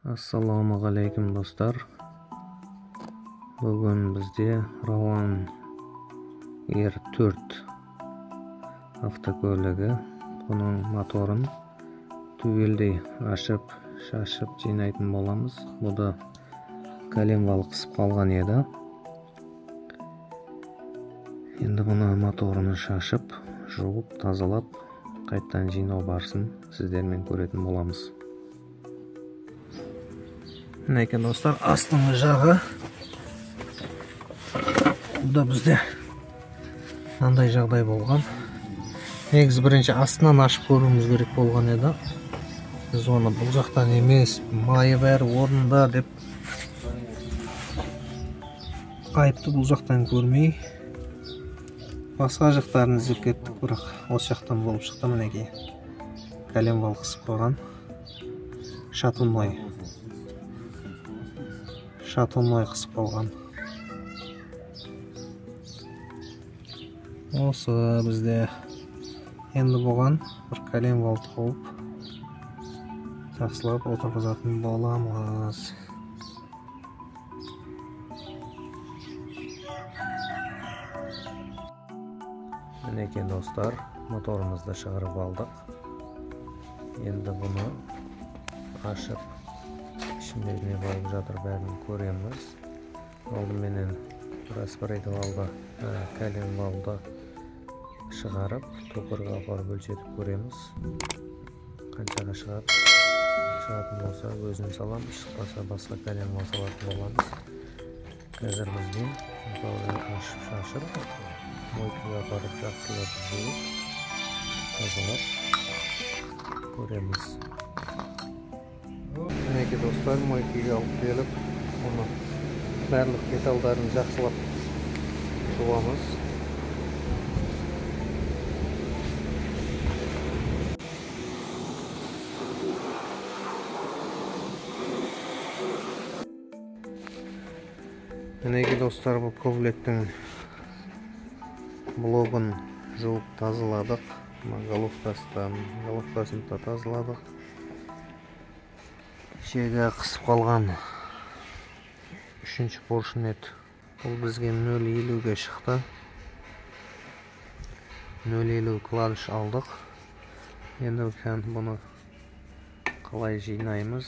Assalomualaikum dostlar. Bugun bizde Ravon R4 avtoko'yligi. Bunun motorini tugildi ashib, shashib jinaytin bo'lamiz. Bu da kalemval qisib qolgan edi. Endi buni motorini shashib, juvib, tozalab, qaytadan jinov barsin sizlarмен ko'rетін bo'lamiz. Ekan dostlar, aslingi jag'i bu da bizde qanday жағдай bo'lgan. Негізі birinchi astidan ашып ko'rishimiz kerak bo'lgan edi. Biz onu bu jaqdan emas, mayı bari o'rnida deb ayıpты bu jaqdan ko'rmay boshqa jaqlarni izlab ketdik, biroq o'sha jaqdan bo'lib chiqdi. Meneki kalemval qisib qo'ygan Şatonnoy qisib qolgan. Осы bizde endi bo'lgan bir kalemval topib yaxshilab o'tkazатын bo'lamiz. Ekan dostlar, motorimizni chiqarib oldik. Endi buni ashib ishimiz ne bo'lib жатыр bärini ko'ramiz. Oldimenen rasporedvalda, kalemvalda chiqarib, to'qirga olib o'lchetib ko'ramiz. Qanchaga chiqатын bo'lsa o'zini salamiz, chiqmasa boshqa kalemval salатын bo'lamiz. Hozir bizning motorni ashib moykaga olib yaxshilab yuvib, tozalab ko'ramiz. Meneki dostlar, moykaga olib kelib, uni barliq metallarni yaxshilab yuvamiz. Meneki dostlar, bu kovletin blogын жуып тазаладық. Головкасын да тазаладық. Шеге қысып қалған 3-ші поршын еді. Бұл бізге 0.50-ге шықты. 0.50 клавиш алдық. Енді бұны қалай жинаймыз?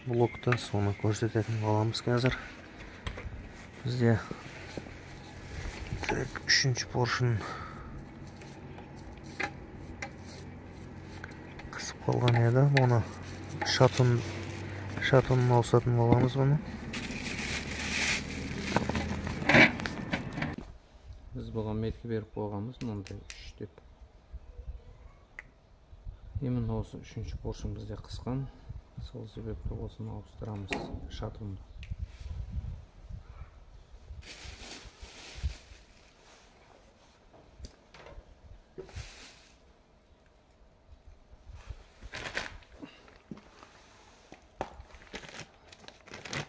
Блокты соны көрсететін боламыз қазір. Бізде 3-ші поршын қысып қалған еді. Бұны шатынын ауысатын боламыз бұны. Біз бұған метке беріп қойғанбыз, мынандай 3 деп. Емін осы 3-ші поршын бізде қысқан. Сол себепті осыны ауыстырамыз шатынды.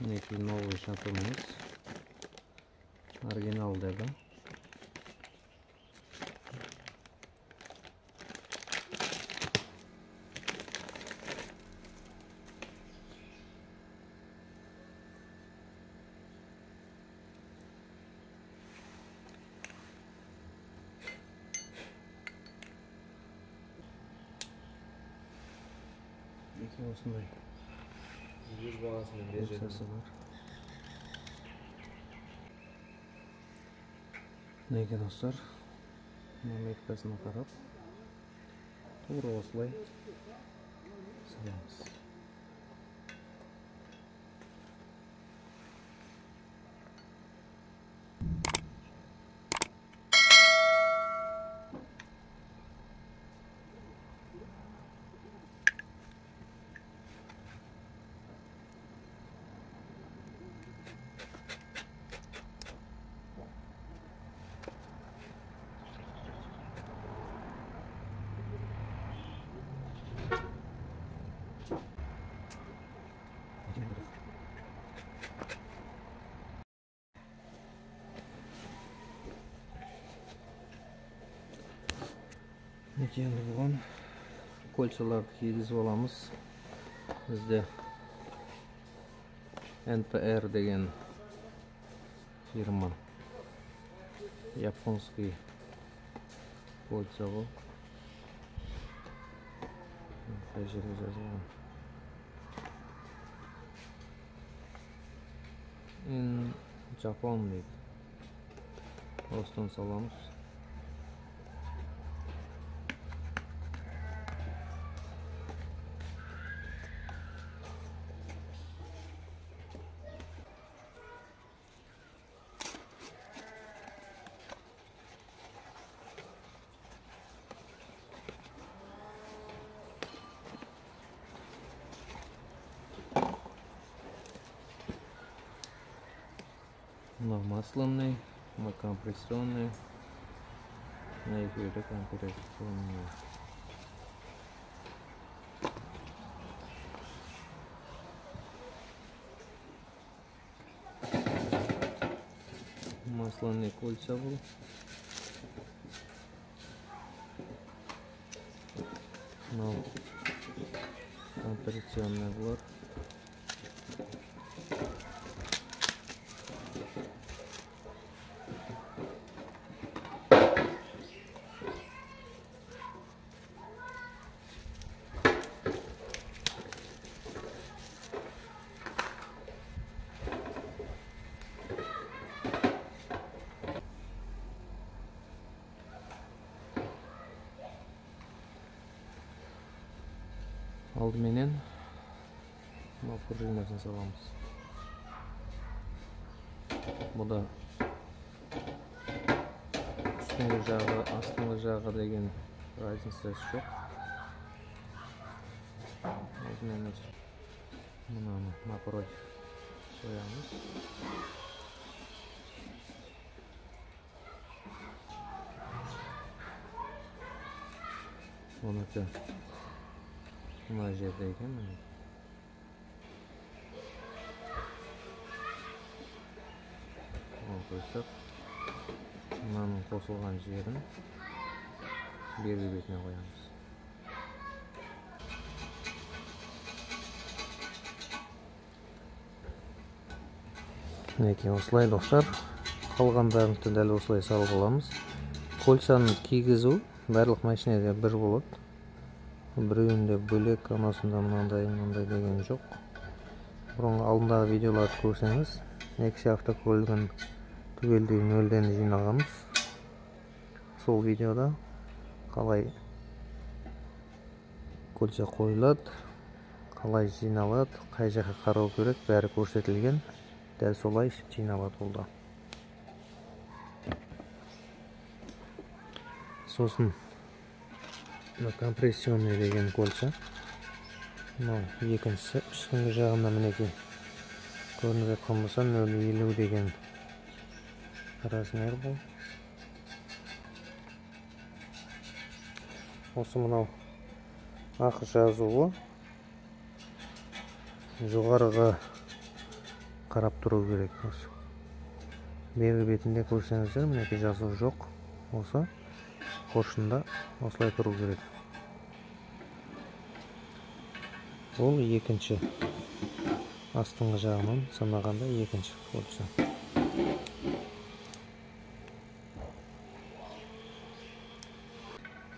Neki новый шатынымыз. Оригинал dedi. Neki osындай yüz bağlasının derecesi var. Neyken dostlar, metkasına qarab, to'g'ri oslay silamiz. Endi bugun kolchalarni kiygizib olamiz. Bizde NPR деген фирма. Японский кольца бұл. Қай жерде жазылған? In Japan дейді. Осыдан саламыз. Масляный, компрессионный, на эфире компрессионный. Масляный кольца был. Но компрессионный был. Алдыменен пружинасын саламыз. Бұда үстіңгі жағы, астыңғы жағы деген разницасы жоқ. Алдыменен мынаны напротив қоямыз. Оныкі мына жерде екен. Оны қойсақ, мынаның қосылған жерін бергі бетіне қоямыз. Мінекей осылай достар, қалғандарын дәл осылай салып аламыз. Кольцаны кигізу барлық машинеде бір болады. Біреуінде бөлек, анасында мынандай деген жоқ. Бұрынғы алдындағы видеоларды көрсеңіз, екі автокөлігін түгелдей нөлден жинағанбыз. Сол видеода қалай кольца қойылады, қалай жиналады, қай жаққа қарау керек, бәрі көрсетілген. Дәл солай жиналады болды. Сосын компрессионный деген кольца. Мынау екіншісі үстіңгі жағында мінекей көрініп жатқан болса 0,50 деген размер бұл. Осы мынау ақ жазуы жоғарыға қарап тұру керек. Бергі бетінде көрсеңіздер, мінекей жазу жоқ. Осы қоршында осылай тұру керек. Ол екінші, астыңғы жағынан санағанда екінші кольца.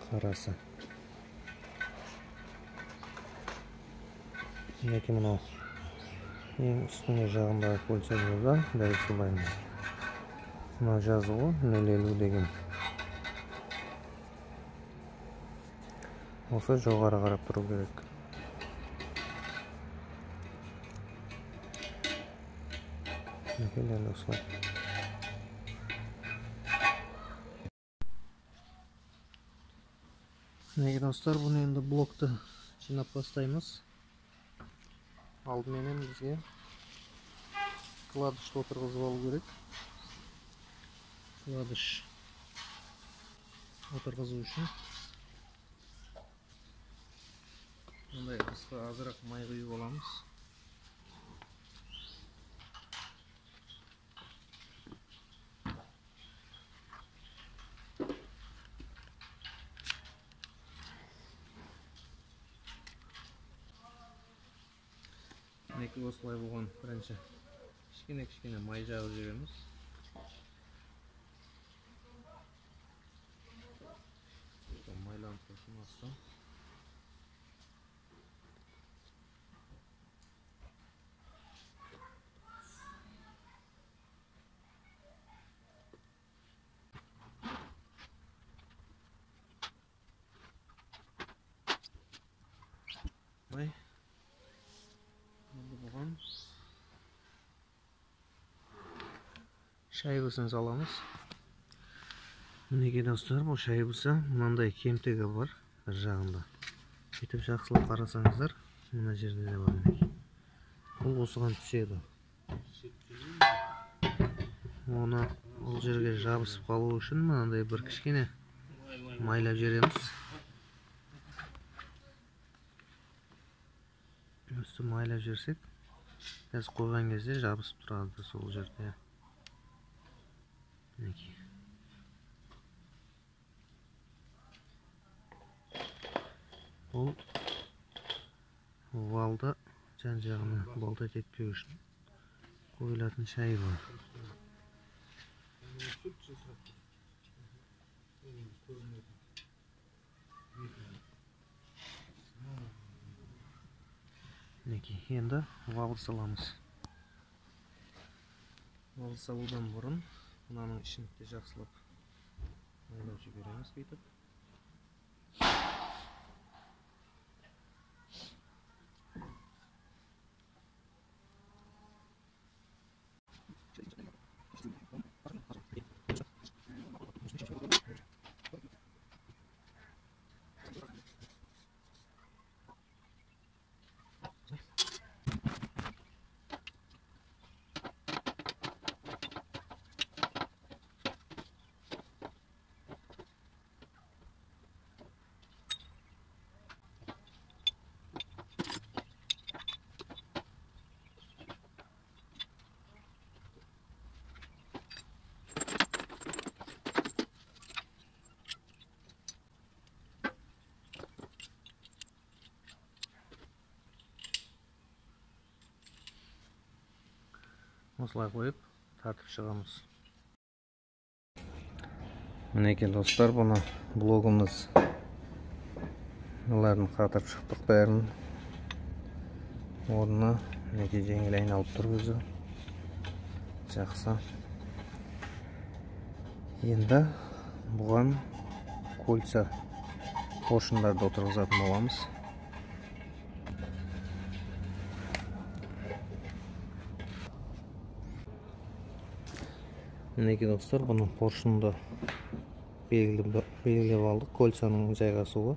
Қарасы. Мінекей мынау ең үстіңгі жағындағы кольца болса, дәл солай. Мына жазуы 0,50 деген. Осы жоғары қарап тұру керек. Дәл осылай. Мінекей достар, бұны енді блокты жинап бастаймыз. Алдыменен бізге вкладыш отырғызып алу керек. Вкладыш отырғызу үшін мындай қысқа азырақ май құйып аламыз. Мінекей осылай болған бірінші Кішкене май жағып жібереміз. Майланып тұрсын астан. Май. Бұған шайбысын саламыз. Мінеке достар, бұл шайбыса мынандай кемтігі бар бір жағында. Сөйтіп жақсылап қарасаңыздар, мына жерде де бар мінеке. Бұл осыған түседі. Оны бұл жерге жабысып қалу үшін мынандай бір кішкене майлап жібереміз. Үсті майлап жіберсек, біз қойған кезде жабысып тұрады сол жерде. Мінеке. Бұл валда жан-жағына болтать етпеу үшін қойылатын шайба. Мінеке, енді вал саламыз. Вал салудан бұрын мынаның ішін де жақсылап майлап жібереміз бүйтіп. Осылай қойып, тартып шығамыз. Мінеке достар, бұны блогымыз бұларын қатырып шықтық бәрін. Орнына мінеке жеңіл айналып тұр өзі. Жақсы. Енді бұған кольца поршындарды отырғызатын боламыз. Мінеке достар, бұны поршынды белгілеп алдық, кольцаның жайғасуы.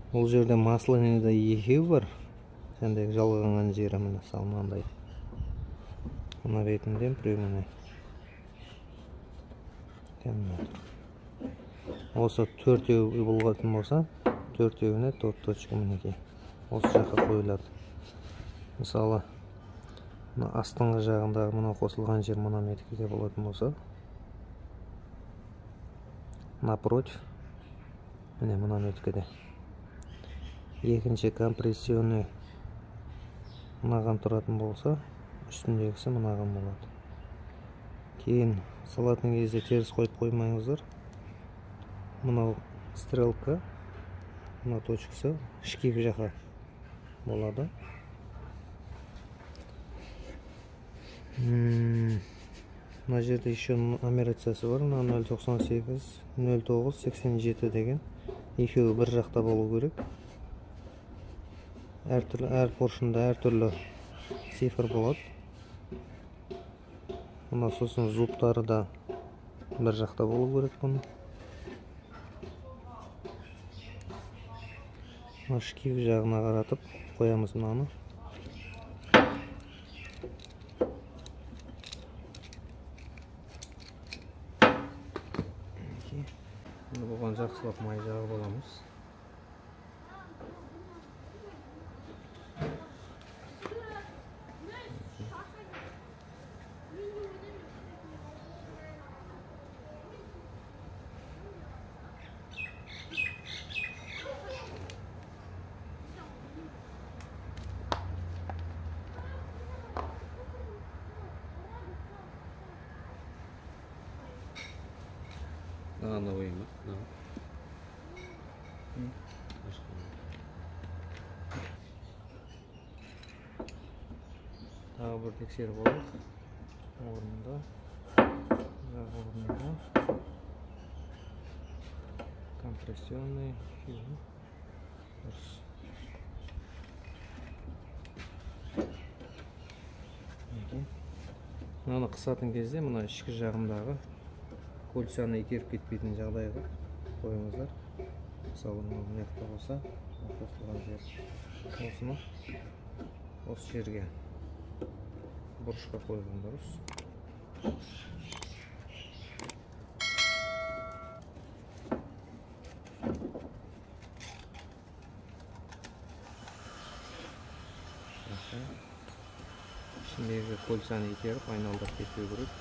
Бұл жерде масленида екеу бар. Сәндегі жалғанған жері міне салмандай. Мына бетінде біреу осы төртеу болатын болса, төртеуіне 4 точка мінеке. Осы жаққа қойылады. Мысалы, астыңғы жағындағы мына қосылған жер мына меткеде болатын болса, напротив, міне мына меткеде. Екінші компрессионы мынаған тұратын болса, үстіндегісі мынаған болады. Кейін салатын кезде теріс қойып қоймаңыздар. Мынау стрелка, мына точкасы шкив жаққа болады. Мына жерде еще нумерациясы бар. 098 09 87 деген. Екеуі бір жақта болу керек. Әр поршында әртүрлі цифр болады. Мына сосын зубтары да бір жақта болу керек бұны. Шкив жағына қаратып қоямыз мынаны. Бұған жақсылап май жағып аламыз. Ана ойма. Тағы бір тексеріп алайық. Орнында. Орнында. Компрессионный фильм. Мынаны қысатын кезде мына ішкі жағындағы кольцаны итеріп кетпейтін жағдайға қойыңыздар. Мысалы мына жақта болса, қосылған жер. Осыны осы жерге бұрышқа қойған дұрыс. İçindeki kolisanı iтеріп айналдырып кетпеу керек.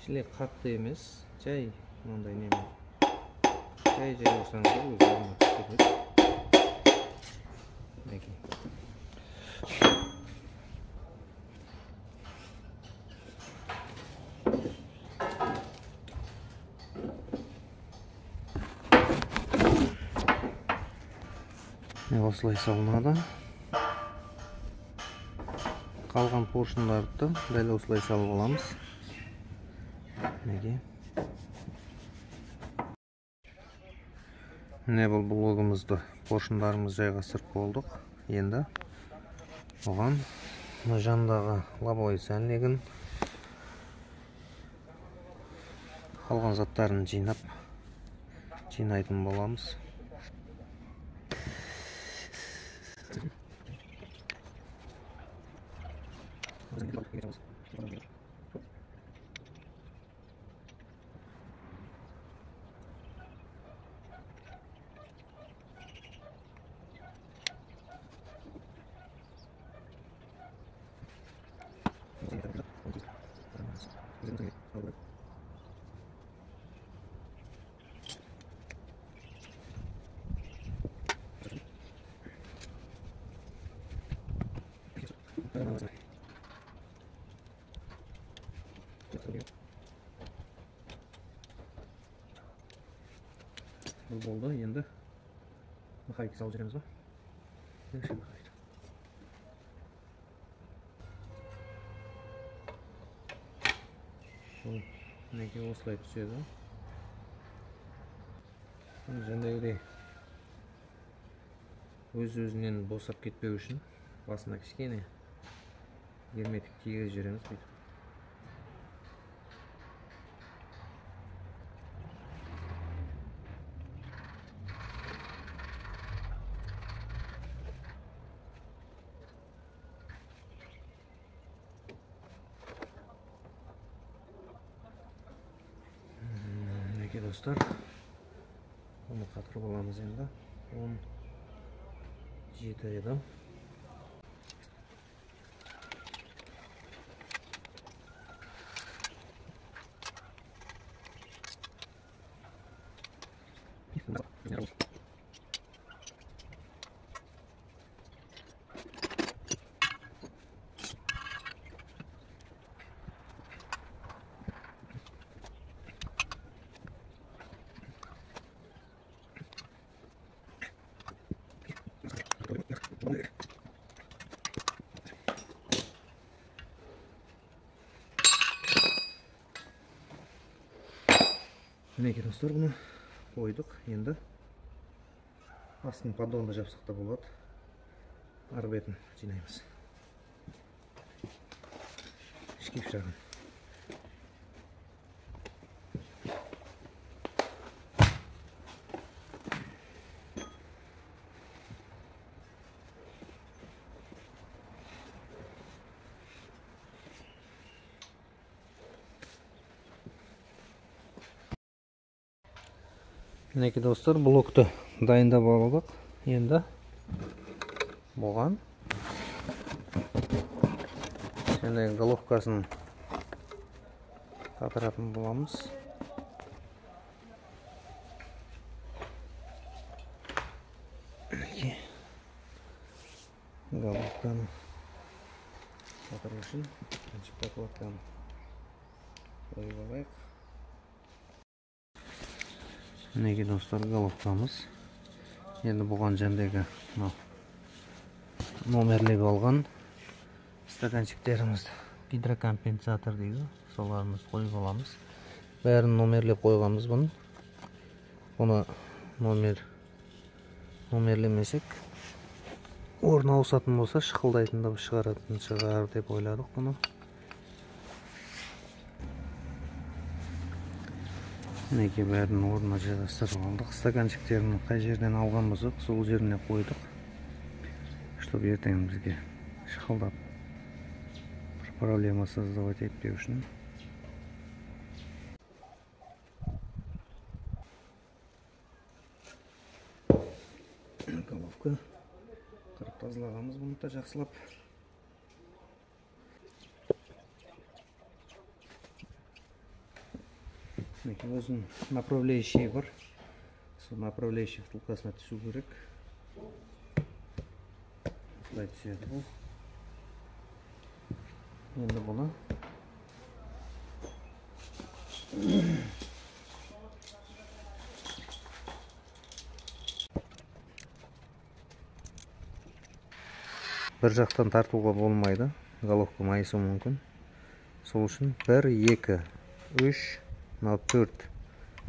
Шлек қатты емес, жай мынандай немен. Жай ұрсаңыздар өз орнына түсіп кетеді. Мінекей. Осылай салынады. Қалған поршындарды дәл осылай салып аламыз. Міне бұл блогымызды поршындарымыз жайғастырып болдық. Енді оған жандағы лобовой сәннегін қалған заттарын жинайтын боламыз. Бұл болды, енді махайки салып жүреміз ба? Мінекей осылай түседі. Жәндегідей өз-өзінен босап кетпеу үшін басына кішкене герметик кигізіп жүреміз бүйтіп. Мінекей достар, оны қатырып аламыз енді. 17 еді. Мінекей достар, бұны қойдық. Енді астын поддонды жапсақ та болады. Ар бетін жинаймыз. Ішке жағын. Мінекей достар, блокты дайындап алдық. Енді бұған және головкасын қатыратын боламыз. Головканы қатыру үшін прокладканы қойып алайық. Мінекей достар, головкамыз. Енді бұған жәндегі номерлеп алған стаканчиктерімізді, гидрокомпенсатор дейді, соларымыз қойып аламыз. Бәрін номерлеп қойғанбыз бұны. Бұны номерлемесек, орын ауысатын болса шықылдайтын шығар деп ойладық бұны. Мінекей бәрін орнына жайғастырып алдық. Стаканчиктерін қай жерден алған болсақ, сол жеріне қойдық, чтобы ертең бізге шықылдап проблема создавать етпеу үшін. Головка қырып тазалағанбыз бұны да жақсылап. Өзінің направляющий бар. Сол направляющий втулкасына түсу керек. Осылай түседі бұл. Енді бұны бір жақтан тартуға болмайды. Головка майысуы мүмкін. Сол үшін 1, 2, 3, 4,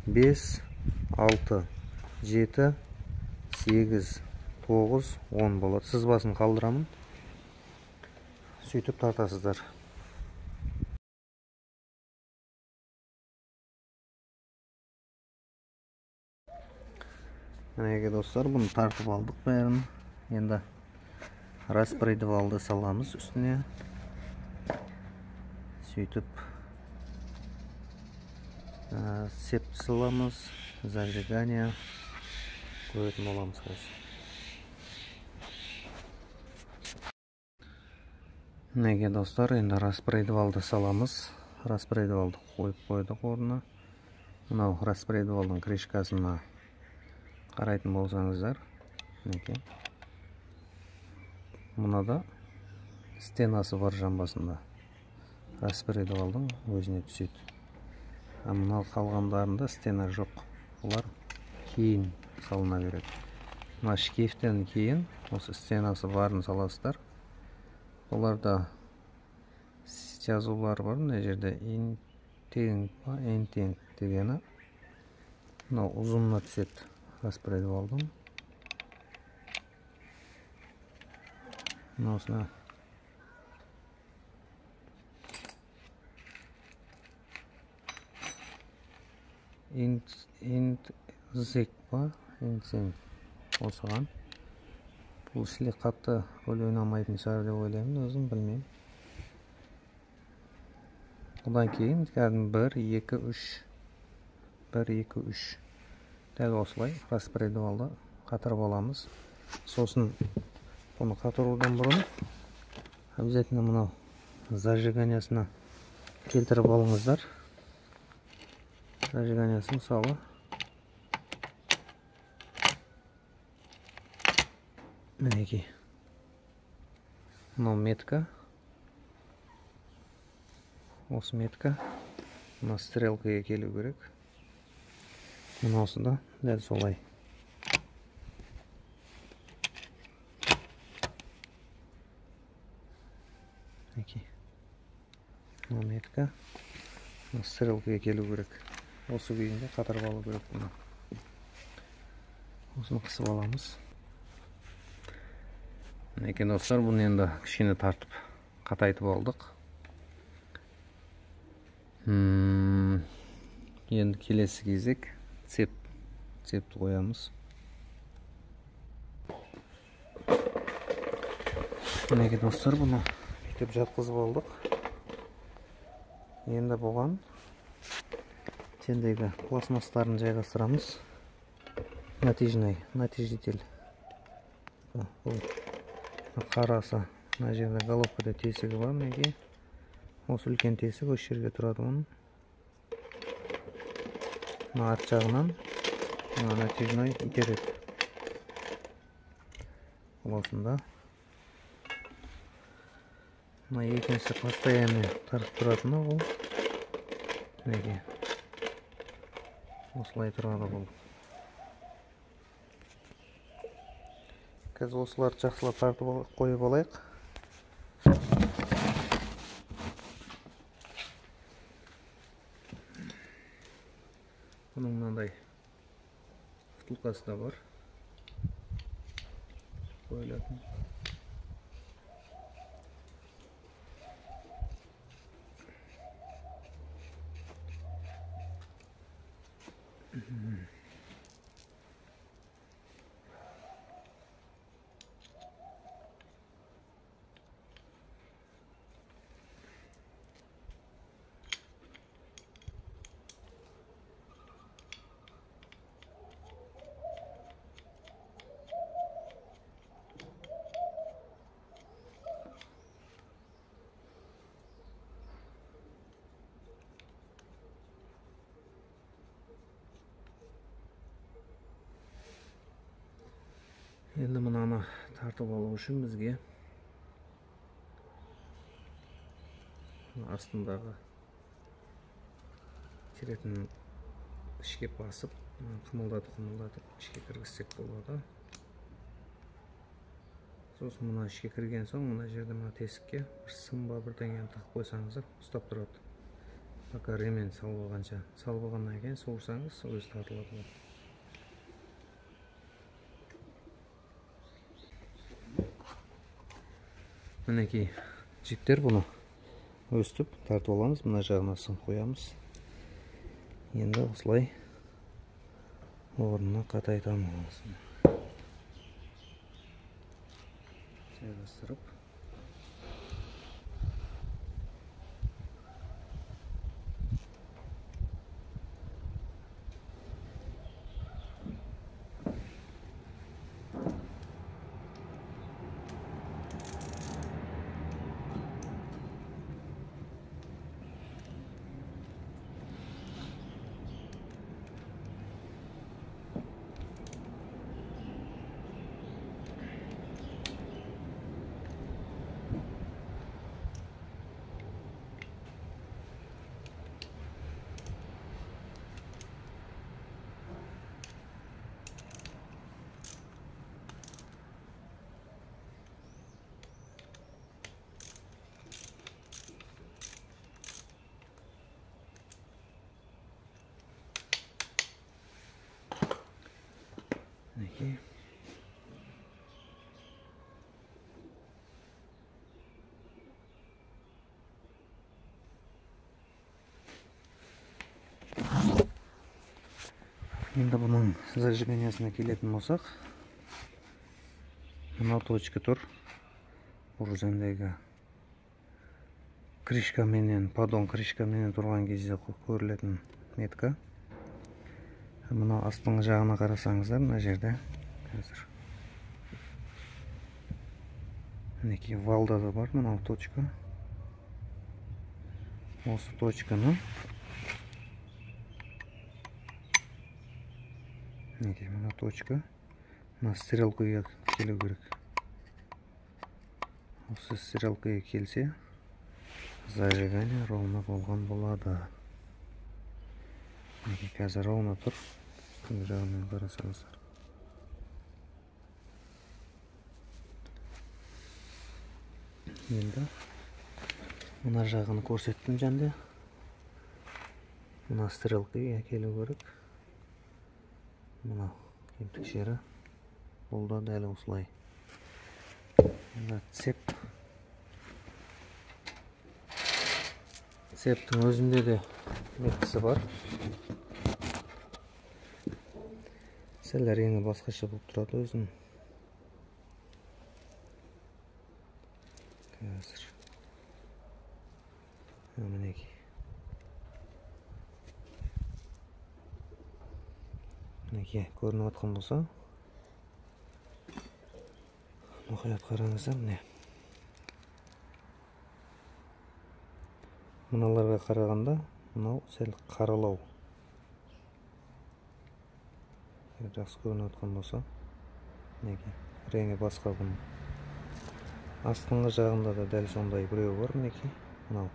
5, 6, 7, 8, 9, 10 болады. Сызбасын қалдырамын. Сөйтіп тартасыздар. Мінекей достар, бұны тартып алдық бәрін. Енді распредвалды саламыз үстіне. Сөйтіп септі саламыз, зажигание қойатын боламыз қазір. Неге достар, енді распредвалды саламыз. Распредвалды қойып қойдық орнына. Мынау распредвалдың крышкасына қарайтын болсаңыздар, неге мынада стенасы бар жамбасында. Распредвалдың өзіне түседі. Мынау қалғандарында стена жоқ. Олар кейін салына береді. Мына шкефтен кейін осы стенасы барын саласыздар. Оларда жазулар бар. Мына жерде интенг дегені. Мынау ұзынына түседі распредвалдың. Мынаусына интзек па, интзек осыған. Бұл ішіле қатты рөл ойнамайтын шығар деп ойлаймын, өзім білмеймін. Одан кейін 1, 2, 3 1, 2, 3 дәл осылай распредвалды қатырып аламыз. Сосын бұны қатырудан бұрын обязательно мынау зажиганиясына келтіріп алыңыздар. Зажиганиясы мысалы мінекей мынау метка, осы метка мына стрелкаға келу керек. Мынаусы да дәл солай. Мына метка мына стрелкаға келу керек. Осы күйінде қатырып алу керек бұны. Осыны қысып аламыз. Мінекей достар, бұны енді кішкене тартып қатайтып алдық. Енді келесі кезек цепті қоямыз. Мінекей достар, бұны бүйтіп жатқызып алдық. Енді бұған тендегі пластмастарын жайғастырамыз. Натяжитель Бұл қарасы. Мына жерде головкада тесігі бар. Мінекей. Осы үлкен тесік осы жерге тұрады оның. Мына арт жағынан натяжной итереді. Осында. Мына екінші постоянный тартып тұратыны бұл. Мінекей. Осылай тұрады бұл. Қазір осыларды жақсылап тартып қойып алайық. Бұның мынандай втулкасы да бар. Қойылатын. Енді мынаны тартып алу үшін бізге астындағы теретін ішке басып, қымылдатып ішке кіргізсек болады. Сосын мына ішке кірген соң, мына жерде мына тесікке бір сым ба бірдеңені тақып қойсаңыздар, ұстап тұрады. Пока ремен салбағанша, салбағаннан кейін суырсаңыз, өзі тартылады. Мінекей жиптер бұны өстіп тартып аламыз, мына жағына сым қоямыз. Енді осылай орнына қатайтамыз. Жайғастырып. Мінекей. Енді бұның зажиганиясына келетін болсақ, мына точка тұр. Бұл жердегі крышкаменен, поддон крышкаменен тұрған кезде көрілетін метка. Мына астыңғы жағына қарасаңыздар, мына жерде қазір мінекей валда да бар, мына точка. Осы точканы мінекей мына точка, мына стрелкаға келу керек. Осы стрелкаға келсе, зажигание ровно болған болады. Мінекей қазір ровно тұр. Жағынан қарасаңыздар. Енді мына жағын көрсеттім жәнде. Мына стрелкаға келу керек. Мына кемтік жері. Бұл да дәл осылай. Мына цептің өзінде де меткісі бар. Сәл реңі басқаша болып тұрады өзінің. Қазір. Мінекей. Мінекей көрініп жатқан болса, мұқият қараңыздар, міне. Мыналарға қарағанда, мынау сәл қаралау. Жақсы көрініп отқан болса, неге реңі басқа бұның. Астыңғы жағында да дәл сондай біреу бар, неге мынау.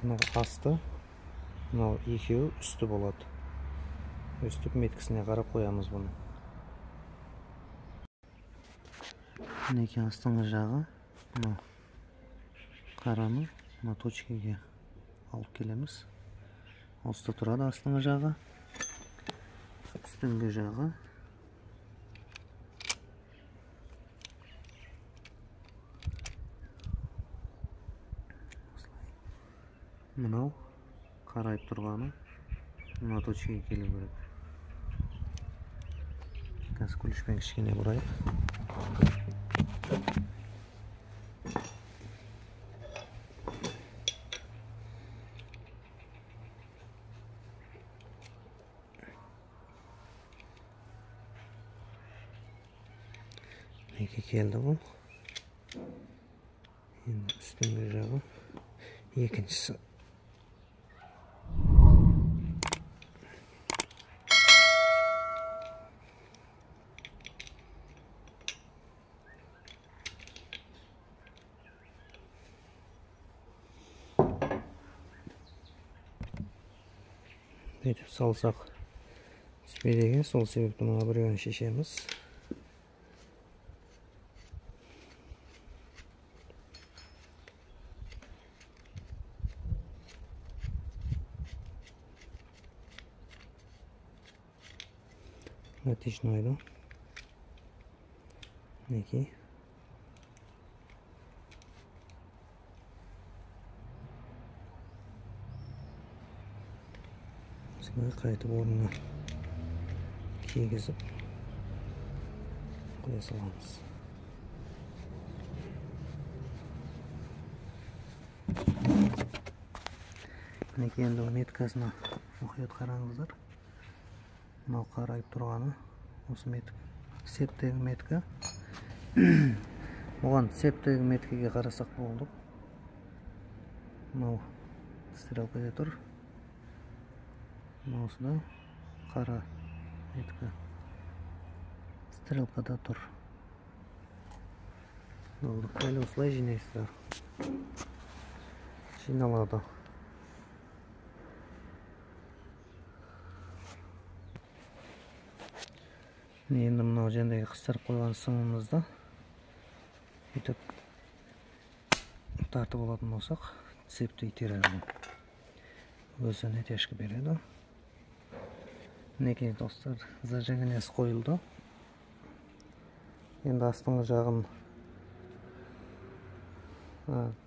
Мынау асты, мынау екеуі үсті болады. Үстіп меткісіне қарап қоямыз бұны. Мінекей астыңғы жағы, мынау қараны мына точкеге алып келеміз. Осында тұрады астыңғы жағы, үстіңгі жағы. Мынау қарайып тұрғаны мына точкеге келу керек. Қазір күлішпен кішкене бұрайық. Неге келді бұл? Енді үстіңгі жағы. Екіншісі. Бүйтіп салсақ түспейді екен, сол себепті мына біреуін шешеміз. Натичнойды. Мінекей. Осылай қайтып орнына кигізіп қоя саламыз. Мінекей енді меткасына мұқият қараңыздар. Мынау қарайып тұрғаны осы метка, септегі метка. Оған септегі меткеге қарасақ болды. Мынау стрелкада тұр. Осында қара метка стрелкада тұр. Болды. Әлі осылай жинайсыздар. Жиналады. Енді мынау жәндегі қыстырып қойған сымымызды үйтіп тартып алатын болсақ, цепті итереді. Өзі натяжка береді. Мінекей достар, зажигание қойылды. Енді астыңғы жағын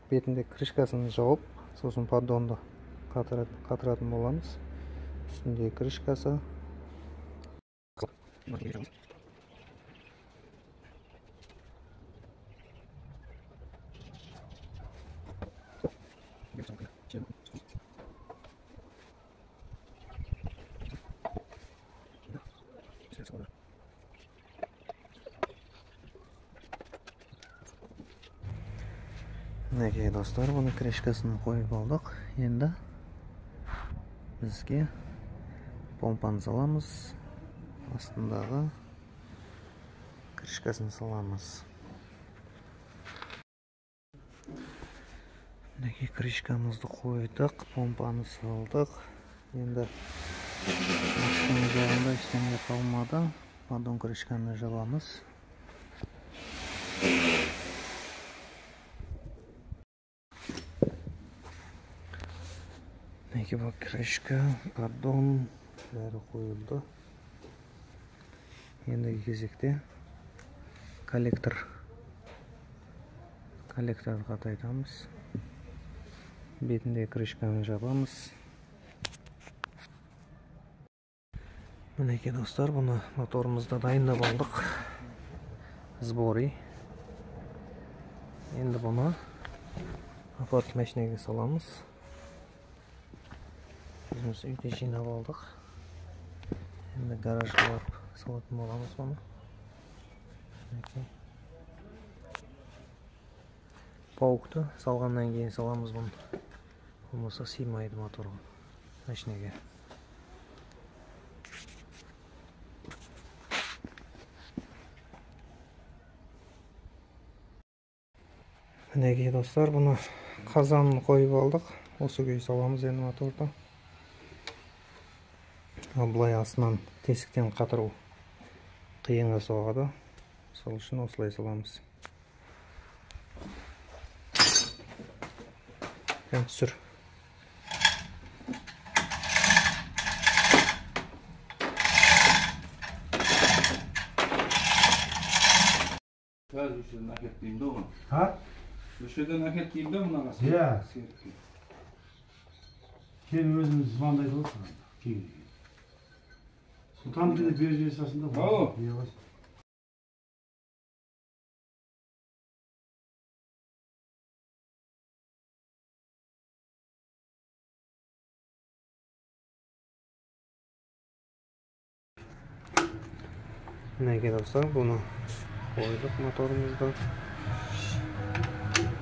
бетінде крышкасын жауып, сосын поддонды қатыратын боламыз. Үстінде крышкасы. Мінекей достар, бұны крышкасын қойып алдық. Енді бізге помпаны саламыз. Астындағы крышкасын саламыз. Мінекей крышкамызды қойдық, помпаны салдық. Енді астыңғы жағында ештеңе қалмады. Поддон крышканы жабамыз. Мінекей бұл крышка, поддон бәрі қойылды. Ендігі кезекте коллекторды қатайтамыз. Бетінде крышканы жабамыз. Мінекей достар, бұны моторымызда дайындап алдық. Сборы. Енді бұны апарат машинеге саламыз. Bizimiz үйде жинап алдық. Енді гаражға барып салатын боламыз оны. Пауқты салғаннан кейін саламыз бұны. Болмаса сыймайды моторға. Машинаға. Мінекей достар, бұны қазанын қойып алдық. Осы күйі саламыз енді моторда. Бұлай астынан тесіктен қатыру қиынға соғады. Сол үшін осылай саламыз. Түсір. Köşeden aketliyimde onu. Ha? Köşeden aketliyimde buna nasıl? Ya. Kendi özümüz zvandaydı olsun. Sultan bir de bir esasında var. Oo. Yavaş. Мінекей достар, бұны қойдық моторымызды.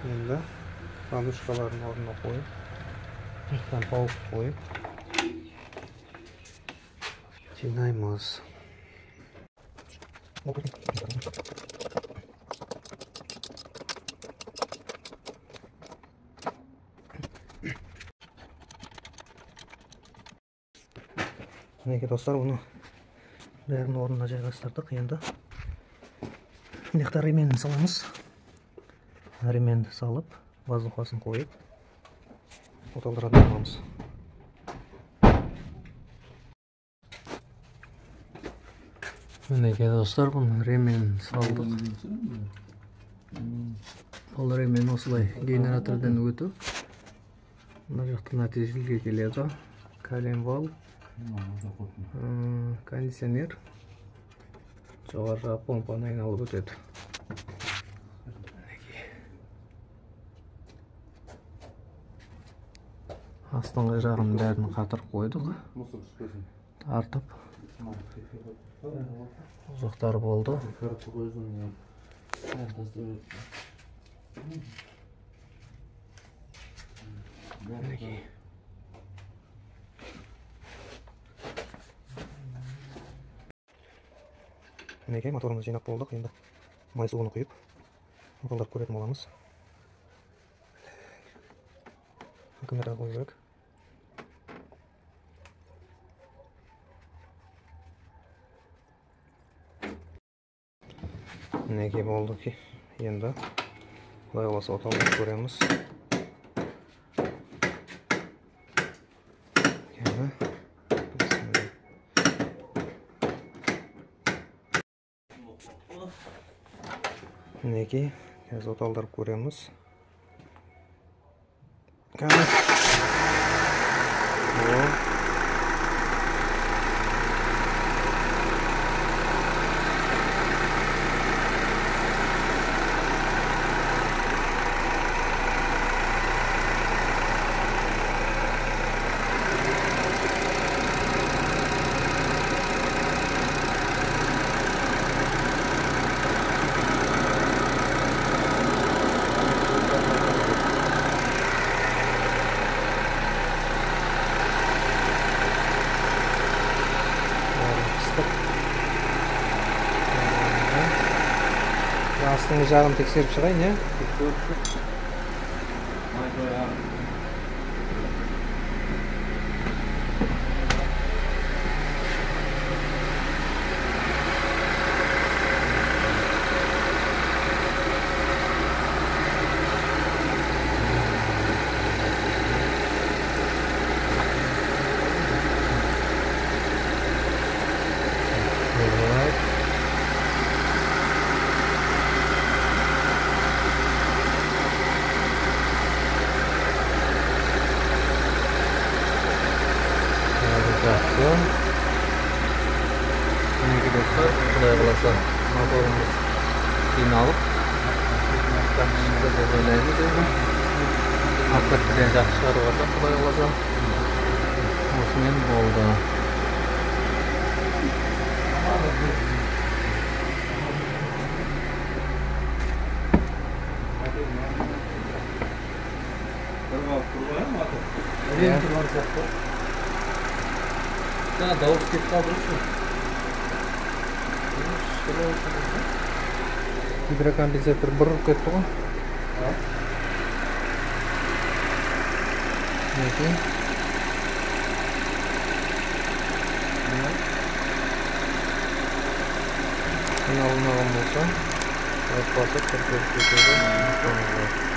Енді подушкалардың орнына қойып, үстен пауық қойып жинаймыз. Мінекей достар, бұны бәрін орнына жайғастырдық. Енді мына ременін саламыз. Ременді салып, базухасын қойып, оталдыратын боламыз. Мінекей достар, бұны ременін салдық. Бұл ремен осылай генератордан өтіп, мына жақта нәтижелге келеді. Коленвал, кондиционер, жоғарғы помпаны айналып өтеді. Астыңғы жағын бәрін қатырып қойдық. Тартып. Ұзақтар болды. Мінекей моторымыз жинап болдық. Енді май суыны құйып, оталдырып көретін боламыз. Аккумулятор қою керек. Мінекей болды ки. Енді құдай қаласа оталдырып көреміз. Мінекей, қазір оталдырып көреміз. Астыңғы жағын тексеріп шығайын, не? Мінекей достар, құдай қаласа моторымыз жиналып жақсы шықты деп ойлаймыз енді. Аппараттан жақсы шығарып алсақ, құдай қаласа осымен болды. Жаңа дауыс кетіп қалды ғой. Гидрокомпенсатор бұрып кетті ғой. Неке? Мына алынаған болса, басып кетеді.